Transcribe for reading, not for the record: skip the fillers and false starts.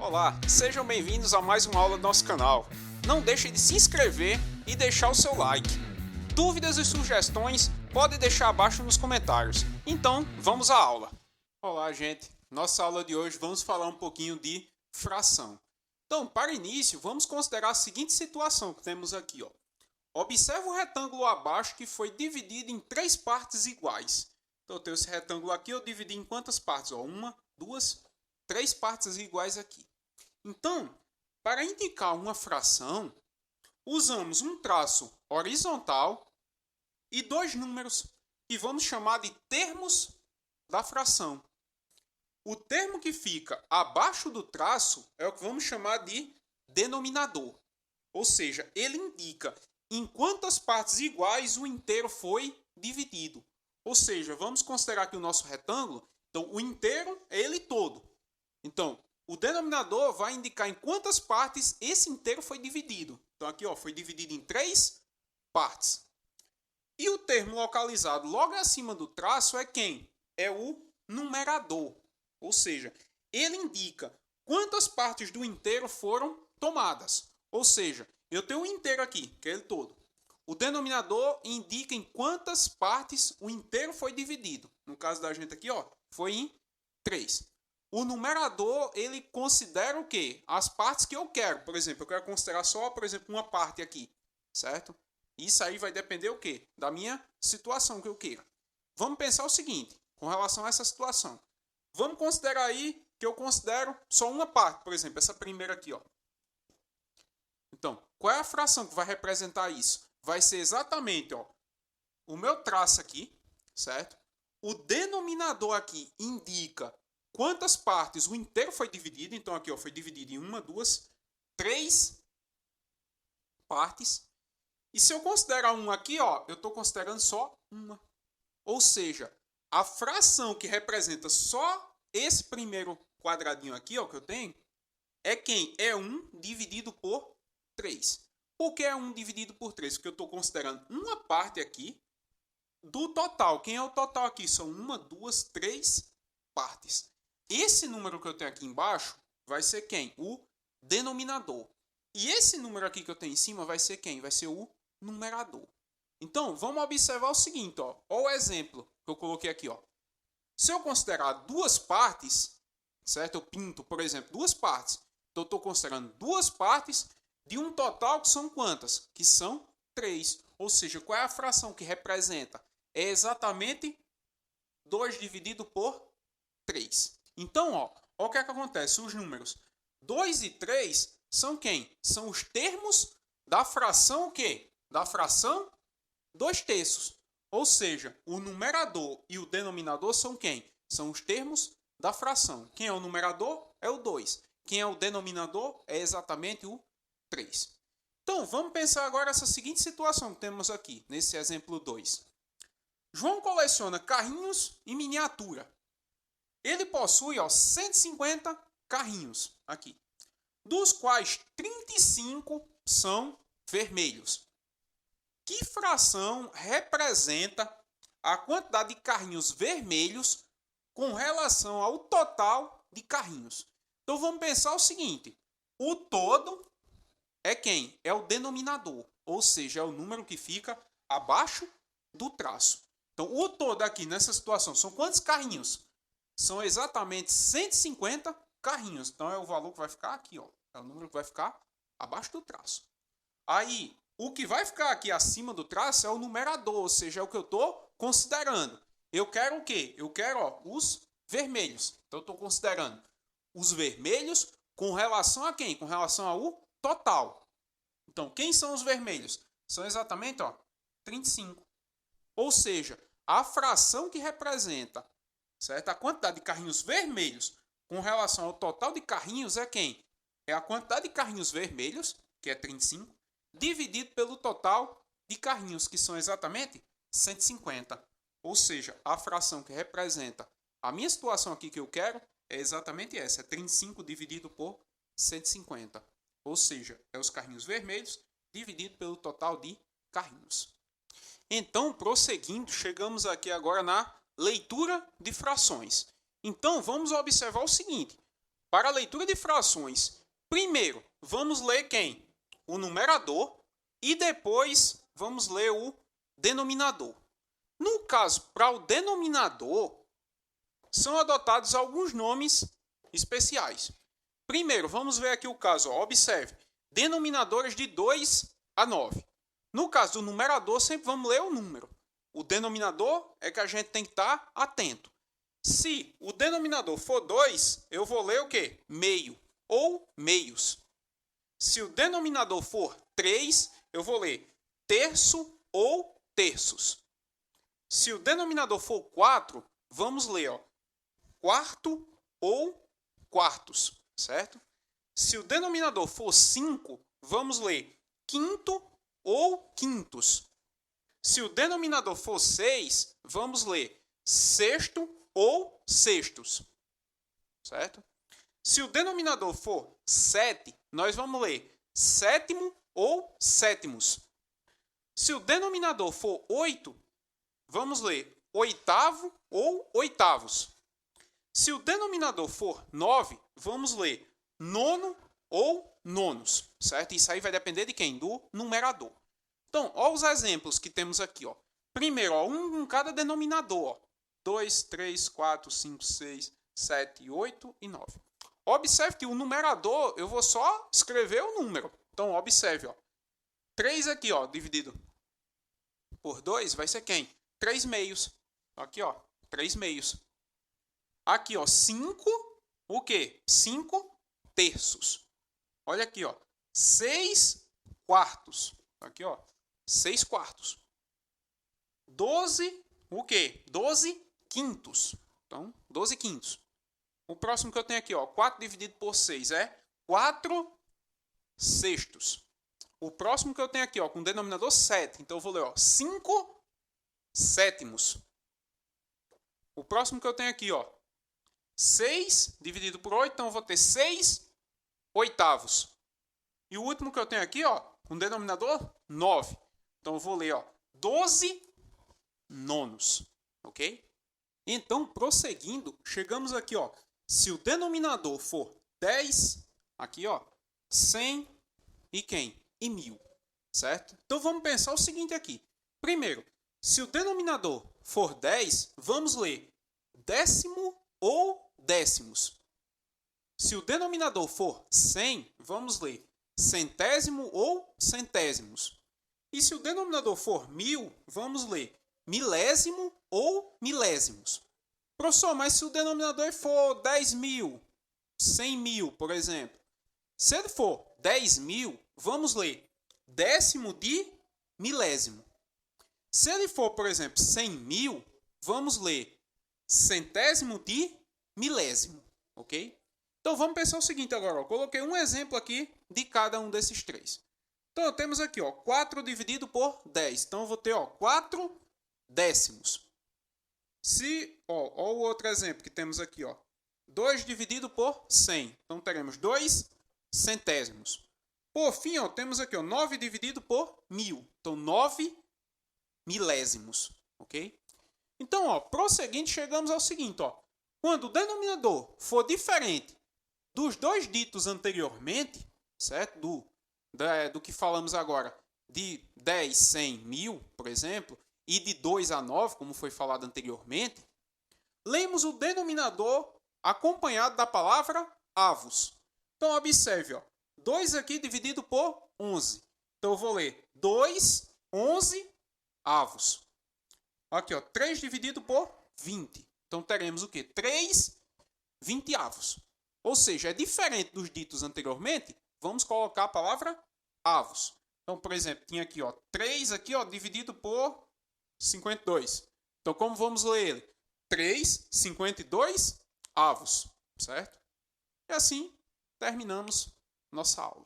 Olá, sejam bem-vindos a mais uma aula do nosso canal. Não deixe de se inscrever e deixar o seu like. Dúvidas e sugestões pode deixar abaixo nos comentários. Então, vamos à aula. Olá, gente. Nossa aula de hoje vamos falar um pouquinho de fração. Então, para início, vamos considerar a seguinte situação que temos aqui, ó. Observe o retângulo abaixo que foi dividido em 3 partes iguais. Então, eu tenho esse retângulo aqui, eu dividi em quantas partes? Ó, 1, 2, 3 partes iguais aqui. Então, para indicar uma fração, usamos um traço horizontal e 2 números que vamos chamar de termos da fração. O termo que fica abaixo do traço é o que vamos chamar de denominador. Ou seja, ele indica em quantas partes iguais o inteiro foi dividido. Ou seja, vamos considerar aqui o nosso retângulo. Então, o inteiro é ele todo. Então, o denominador vai indicar em quantas partes esse inteiro foi dividido. Então, aqui ó, foi dividido em 3 partes. E o termo localizado logo acima do traço é quem? É o numerador. Ou seja, ele indica quantas partes do inteiro foram tomadas. Ou seja, eu tenho um inteiro aqui, que é ele todo. O denominador indica em quantas partes o inteiro foi dividido. No caso da gente aqui, ó, foi em 3. O numerador, ele considera o quê? As partes que eu quero. Por exemplo, eu quero considerar só, por exemplo, uma parte aqui, certo? Isso aí vai depender o quê? Da minha situação que eu queira. Vamos pensar o seguinte, com relação a essa situação. Vamos considerar aí que eu considero só uma parte, por exemplo, essa primeira aqui, ó. Então, qual é a fração que vai representar isso? Vai ser exatamente, ó, o meu traço aqui, certo? O denominador aqui indica quantas partes o inteiro foi dividido. Então, aqui ó, foi dividido em 1, 2, 3 partes. E se eu considerar 1 aqui, ó, eu estou considerando só uma. Ou seja, a fração que representa só esse primeiro quadradinho aqui, ó, que eu tenho, é quem? É 1 dividido por 3. Por que é 1 dividido por 3? Porque eu estou considerando uma parte aqui do total. Quem é o total aqui? São 1, 2, 3 partes. Esse número que eu tenho aqui embaixo vai ser quem? O denominador. E esse número aqui que eu tenho em cima vai ser quem? Vai ser o numerador. Então, vamos observar o seguinte, ó. Olha o exemplo que eu coloquei aqui, ó. Se eu considerar 2 partes, certo? Eu pinto, por exemplo, 2 partes. Então, eu estou considerando 2 partes de um total que são quantas? Que são 3. Ou seja, qual é a fração que representa? É exatamente 2 dividido por 3. Então, ó o que é que acontece? Os números 2 e 3 são quem? São os termos da fração o quê? Da fração 2/3. Ou seja, o numerador e o denominador são quem? São os termos da fração. Quem é o numerador? É o 2. Quem é o denominador? É exatamente o 3. Então, vamos pensar agora essa seguinte situação que temos aqui, nesse exemplo 2. João coleciona carrinhos em miniatura. Ele possui, ó, 150 carrinhos aqui, dos quais 35 são vermelhos. Que fração representa a quantidade de carrinhos vermelhos com relação ao total de carrinhos? Então vamos pensar o seguinte, o todo é quem? É o denominador, ou seja, é o número que fica abaixo do traço. Então o todo aqui nessa situação são quantos carrinhos? São exatamente 150 carrinhos. Então, é o valor que vai ficar aqui, ó. É o número que vai ficar abaixo do traço. Aí, o que vai ficar aqui acima do traço é o numerador, ou seja, é o que eu estou considerando. Eu quero o quê? Eu quero, ó, os vermelhos. Então, eu estou considerando os vermelhos com relação a quem? Com relação ao total. Então, quem são os vermelhos? São exatamente, ó, 35. Ou seja, a fração que representa, certo? A quantidade de carrinhos vermelhos com relação ao total de carrinhos é quem? É a quantidade de carrinhos vermelhos, que é 35, dividido pelo total de carrinhos, que são exatamente 150. Ou seja, a fração que representa a minha situação aqui que eu quero é exatamente essa, é 35 dividido por 150. Ou seja, é os carrinhos vermelhos dividido pelo total de carrinhos. Então, prosseguindo, chegamos aqui agora na leitura de frações. Então, vamos observar o seguinte. Para a leitura de frações, primeiro vamos ler quem? O numerador e depois vamos ler o denominador. No caso, para o denominador, são adotados alguns nomes especiais. Primeiro, vamos ver aqui o caso. Ó, observe, denominadores de 2 a 9. No caso do numerador, sempre vamos ler o número. O denominador é que a gente tem que estar atento. Se o denominador for 2, eu vou ler o quê? Meio ou meios. Se o denominador for 3, eu vou ler terço ou terços. Se o denominador for 4, vamos ler ó, quarto ou quartos, certo? Se o denominador for 5, vamos ler quinto ou quintos. Se o denominador for 6, vamos ler sexto ou sextos, certo? Se o denominador for 7, nós vamos ler sétimo ou sétimos. Se o denominador for 8, vamos ler oitavo ou oitavos. Se o denominador for 9, vamos ler nono ou nonos, certo? Isso aí vai depender de quem? Do numerador. Então, olha os exemplos que temos aqui. Ó. Primeiro, ó, um em cada denominador. 2, 3, 4, 5, 6, 7, 8 e 9. Observe que o numerador, eu vou só escrever o número. Então, observe. Ó. 3 aqui, ó, dividido por 2, vai ser quem? 3 meios. Aqui, ó, 3 meios. Aqui, ó, 5, o quê? 5 terços. Olha aqui, ó, 6 quartos. Aqui, ó, 6 quartos. 12, o quê? 12 quintos. Então, 12 quintos. O próximo que eu tenho aqui, ó, 4 dividido por 6 é 4 sextos. O próximo que eu tenho aqui, ó, com o denominador 7. Então, eu vou ler, ó, 5 sétimos. O próximo que eu tenho aqui, ó, 6 dividido por 8, então eu vou ter 6 oitavos. E o último que eu tenho aqui, ó, com denominador 9. Então eu vou ler, ó, 12 nonos, ok? Então, prosseguindo, chegamos aqui, ó, se o denominador for 10, aqui, ó, 100 e quem? E 1000, certo? Então vamos pensar o seguinte aqui. Primeiro, se o denominador for 10, vamos ler décimo ou décimos. Se o denominador for 100, vamos ler centésimo ou centésimos. E se o denominador for 1000, vamos ler milésimo ou milésimos. Professor, mas se o denominador for 10.000, 100.000, por exemplo. Se ele for 10.000, vamos ler décimo de milésimo. Se ele for, por exemplo, 100.000, vamos ler centésimo de milésimo, ok? Então vamos pensar o seguinte agora, ó. Coloquei um exemplo aqui de cada um desses três. Então temos aqui, ó, 4 dividido por 10. Então eu vou ter, ó, 4 décimos. Se, ó o outro exemplo que temos aqui, ó, 2 dividido por 100. Então teremos 2 centésimos. Por fim, ó, temos aqui, ó, 9 dividido por 1000. Então 9 milésimos, ok? Então, ó, prosseguindo, chegamos ao seguinte, ó. Quando o denominador for diferente dos dois ditos anteriormente, certo? Do que falamos agora, de 10, 100, 1000, por exemplo, e de 2 a 9, como foi falado anteriormente, lemos o denominador acompanhado da palavra avos. Então, observe, ó, 2 aqui dividido por 11. Então, eu vou ler 2, 11 avos. Aqui, ó, 3 dividido por 20. Então, teremos o quê? 3 vinteavos. Ou seja, é diferente dos ditos anteriormente, vamos colocar a palavra avos. Então, por exemplo, tinha aqui, ó, 3 aqui, ó, dividido por 52. Então, como vamos ler ele? 3, 52 avos, certo? E assim terminamos nossa aula.